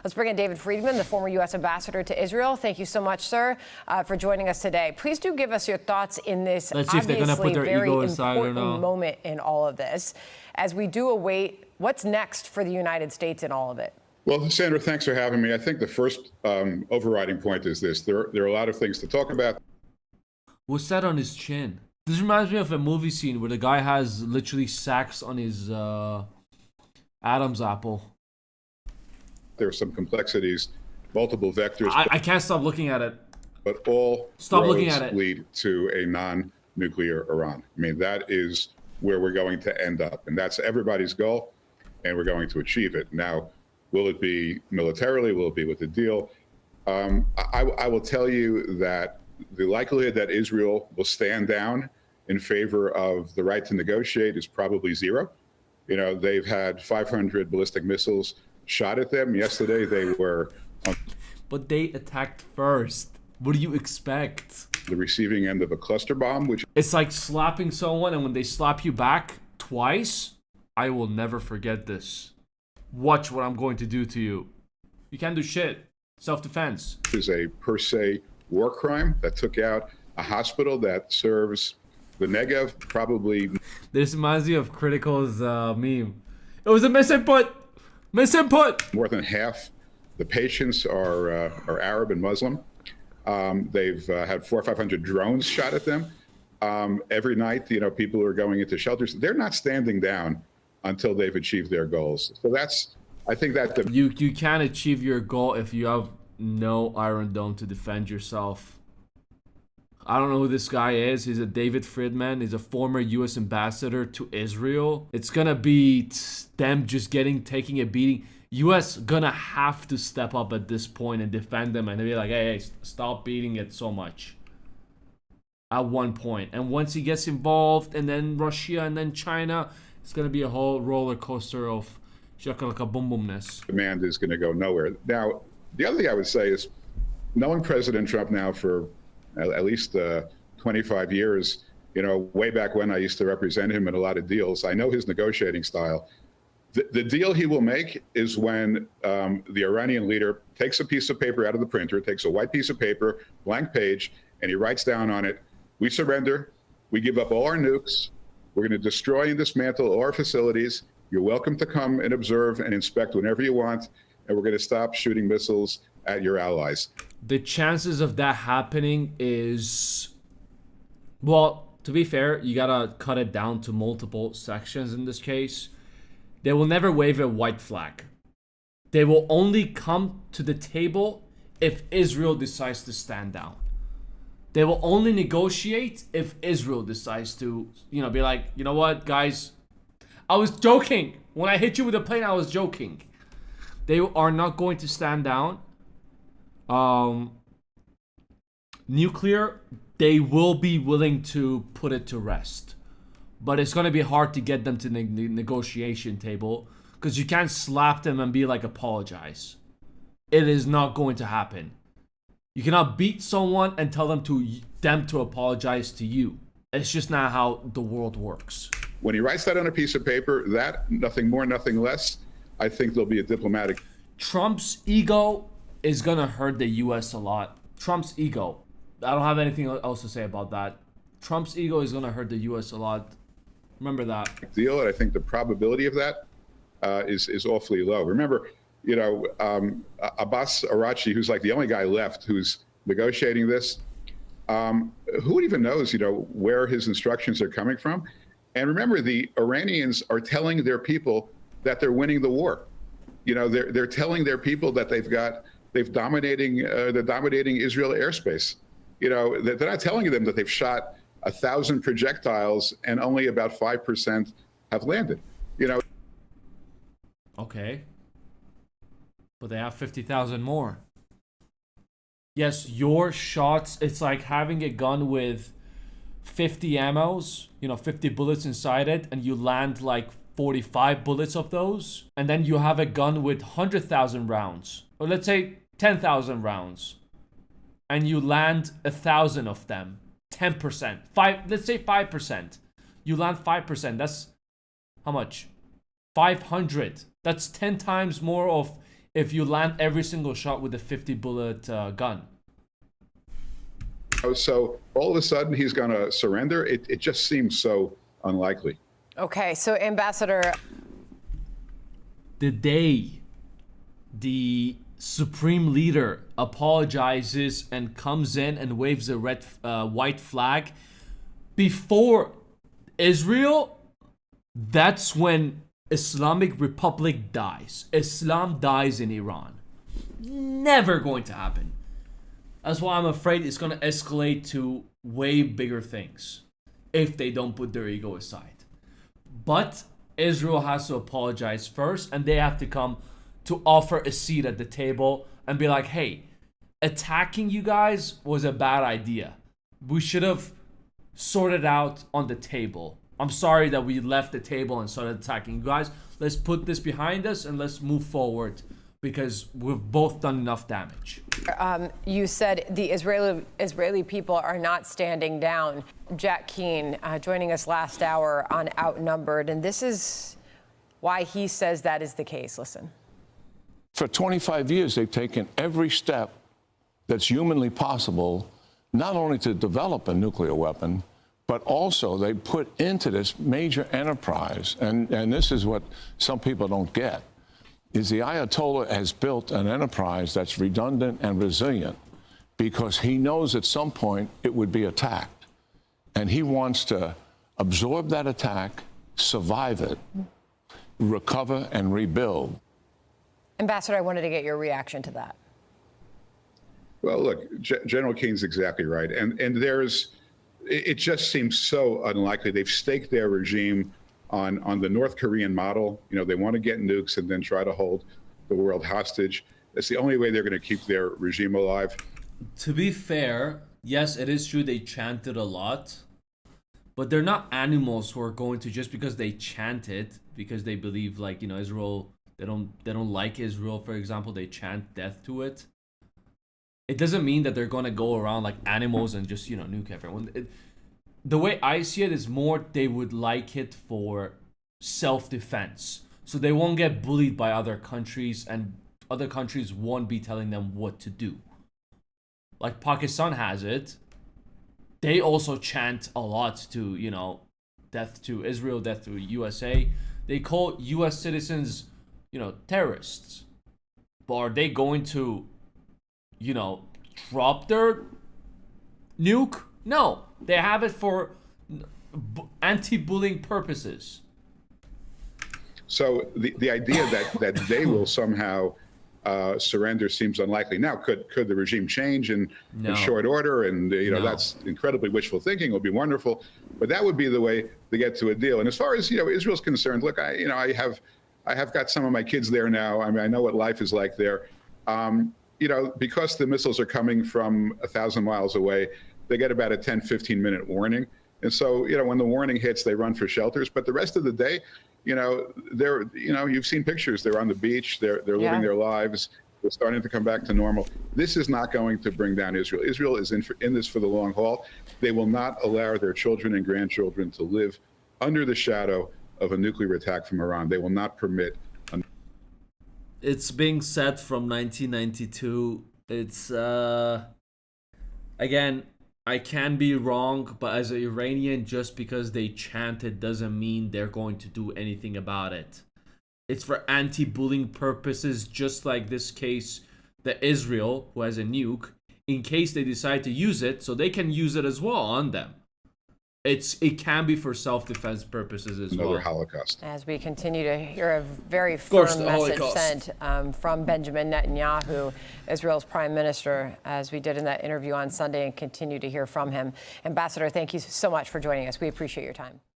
Let's bring in David Friedman, the former U.S. ambassador to Israel. Thank you so much, sir, for joining us today. Please do give us your thoughts in this obviously very important moment in all of this, as we do await what's next for the United States in all of it. Well, Sandra, thanks for having me. I think the first overriding point is this. There are a lot of things to talk about. What's that on his chin? This reminds me of a movie scene where the guy has literally sacks on his Adam's apple. There are some complexities, multiple vectors. I can't stop looking at it. But all roads lead to a non-nuclear Iran. I mean, that is where we're going to end up. And that's everybody's goal, and we're going to achieve it. Now, will it be militarily? Will it be with a deal? I will tell you that the likelihood that Israel will stand down in favor of the right to negotiate is probably zero. You know, they've had 500 ballistic missiles shot at them. Yesterday, they were on but they attacked first. What do you expect? The receiving end of a cluster bomb, which it's like slapping someone, and when they slap you back twice, I will never forget this. Watch what I'm going to do to you. You can't do shit. Self-defense. Is a per se war crime that took out a hospital that serves the Negev. Probably. This reminds me of Critical's meme. It was a misinput. Misinput. More than half the patients are Arab and Muslim. They've had 400 or 500 drones shot at them. Every night, you know, people are going into shelters. They're not standing down until they've achieved their goals. So that's, I think that you can't achieve your goal if you have no Iron Dome to defend yourself. I don't know who this guy is. He's a David Friedman. He's a former U.S. ambassador to Israel. It's gonna be them just taking a beating. U.S. gonna have to step up at this point and defend them, and they'll be like, hey, stop beating it so much. At one point, and once he gets involved, and then Russia, and then China, it's gonna be a whole roller coaster of shakalaka boom boomness. Demand is gonna go nowhere. Now, the other thing I would say is, knowing President Trump now for at least 25 years, you know, way back when I used to represent him in a lot of deals, I know his negotiating style. The deal he will make is when the Iranian leader takes a piece of paper out of the printer, takes a white piece of paper, blank page, and he writes down on it, we surrender, we give up all our nukes, we're going to destroy and dismantle all our facilities, you're welcome to come and observe and inspect whenever you want, and we're going to stop shooting missiles at your allies. The chances of that happening is, well, to be fair, you gotta cut it down to multiple sections in this case. They will never wave a white flag. They will only come to the table if Israel decides to stand down. They will only negotiate if Israel decides to, you know, be like, you know what, guys, I was joking. When I hit you with a plane, I was joking. They are not going to stand down. Nuclear, they will be willing to put it to rest. But it's going to be hard to get them to the negotiation table because you can't slap them and be like, apologize. It is not going to happen. You cannot beat someone and tell them to apologize to you. It's just not how the world works. When he writes that on a piece of paper, that, nothing more, nothing less, I think there'll be a diplomatic. Trump's ego is going to hurt the U.S. a lot. Trump's ego. I don't have anything else to say about that. Trump's ego is going to hurt the U.S. a lot. Remember that. Deal, and I think the probability of that is awfully low. Remember, you know, Abbas Arachi, who's like the only guy left who's negotiating this, who even knows, you know, where his instructions are coming from? And remember, the Iranians are telling their people that they're winning the war. You know, they're telling their people that they're dominating Israel airspace. You know, they're not telling them that they've shot 1,000 projectiles and only about 5% have landed. You know. Okay. But they have 50,000 more. Yes, your shots, it's like having a gun with 50 ammos, you know, 50 bullets inside it, and you land like 45 bullets of those. And then you have a gun with 100,000 rounds, or let's say 10,000 rounds, and you land 1,000 of them. 10%. Let's say 5%. You land 5%. That's how much? 500. That's 10 times more of if you land every single shot with a 50-bullet gun. So all of a sudden he's going to surrender? It just seems so unlikely. Okay, so Ambassador, the day the supreme leader apologizes and comes in and waves a white flag before Israel, that's when Islamic Republic dies. Islam dies in Iran. Never going to happen. That's why I'm afraid it's going to escalate to way bigger things if they don't put their ego aside. But Israel has to apologize first, and they have to come to offer a seat at the table and be like, hey, attacking you guys was a bad idea. We should have sorted out on the table. I'm sorry that we left the table and started attacking you guys. Let's put this behind us and let's move forward because we've both done enough damage. You said the Israeli people are not standing down. Jack Keane joining us last hour on Outnumbered, and this is why he says that is the case. Listen. For 25 years, they've taken every step that's humanly possible, not only to develop a nuclear weapon, but also they put into this major enterprise, and this is what some people don't get, is the Ayatollah has built an enterprise that's redundant and resilient because he knows at some point it would be attacked. And he wants to absorb that attack, survive it, recover, and rebuild. Ambassador, I wanted to get your reaction to that. Well, look, General Keene's exactly right. And it just seems so unlikely. They've staked their regime on the North Korean model. You know, they want to get nukes and then try to hold the world hostage. That's the only way they're going to keep their regime alive. To be fair, yes, it is true they chanted a lot, but they're not animals who are going to, just because they chant it, because they believe, like, you know, Israel, they don't like Israel, for example, they chant death to it. It doesn't mean that they're going to go around like animals and just, you know, nuke everyone. The way I see it is more they would like it for self-defense. So they won't get bullied by other countries, and other countries won't be telling them what to do. Like Pakistan has it. They also chant a lot to, you know, death to Israel, death to USA. They call US citizens, you know, terrorists. But are they going to, you know, drop their nuke? No, they have it for anti-bullying purposes. So the idea that they will somehow surrender seems unlikely. Now, could the regime change in short order? And you know, that's incredibly wishful thinking. It would be wonderful, but that would be the way to get to a deal. And as far as, you know, Israel's concerned, look, I have got some of my kids there now. I mean, I know what life is like there. You know, because the missiles are coming from 1,000 miles away, they get about a 10, 15-minute warning. And so, you know, when the warning hits, they run for shelters. But the rest of the day, you know, you've seen pictures. They're on the beach. They're living their lives. They're starting to come back to normal. This is not going to bring down Israel. Israel is in this for the long haul. They will not allow their children and grandchildren to live under the shadow of a nuclear attack from Iran. They will not permit. It's being said from 1992. It's again, I can be wrong, but as an Iranian, just because they chant it doesn't mean they're going to do anything about it. It's for anti-bullying purposes, just like this case that Israel, who has a nuke, in case they decide to use it, so they can use it as well on them. It can be for self-defense purposes as well. Another Holocaust. As we continue to hear a very firm message sent from Benjamin Netanyahu, Israel's prime minister, as we did in that interview on Sunday, and continue to hear from him. Ambassador, thank you so much for joining us. We appreciate your time.